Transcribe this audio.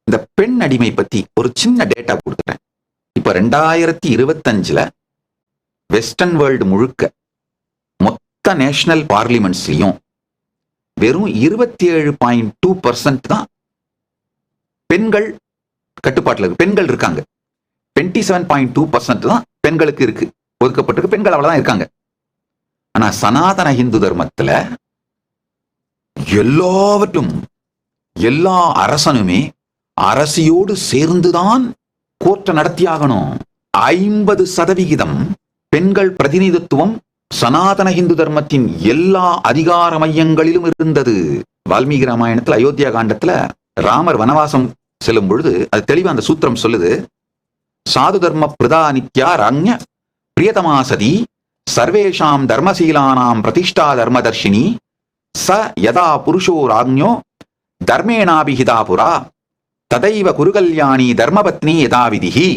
இந்த பெண் அடிமை பத்தி ஒரு சின்ன டேட்டா கொடுக்குறேன். இப்ப 2025 வெஸ்டர்ன் வேர்ல்டு முழுக்க மொத்த நேஷனல் பார்லிமெண்ட்ஸ்லயும் வெறும் 27.2% தான் பெண்கள் கட்டுப்பாட்டில் இருக்கு. பெண்கள் இருக்காங்க. 27.2% தான் பெண்களுக்கு இருக்கு, ஒதுக்கப்பட்டிருக்கு. பெண்கள் அவ்வளவுதான் இருக்காங்க. ஆனா சனாதன இந்து தர்மத்துல எல்லாவற்றும் எல்லா அரசனுமே அரசியோடு சேர்ந்துதான் கோர்ட்டை நடத்தியாகணும். 50% பெண்கள் பிரதிநிதித்துவம் சனாதன இந்து தர்மத்தின் எல்லா அதிகார மையங்களிலும் இருந்தது. வால்மீகி ராமாயணத்துல அயோத்தியா காண்டத்துல ராமர் வனவாசம் செல்லும் பொழுது அது தெளிவா அந்த சூத்திரம் சொல்லுது. சாது தர்ம பிரதா நித்யா ராஜ்ஞ பிரியதமாசதி சர்வேஷாம் தர்மசீலானாம் பிரதிஷ்டா தர்மதர்ஷினி ச யதா புருஷோ ராஜ்ஞோ தர்மேணாபிஹிதா புரா ததைவ குருகல்யாணி தர்மபத்னி யதா விதிஹி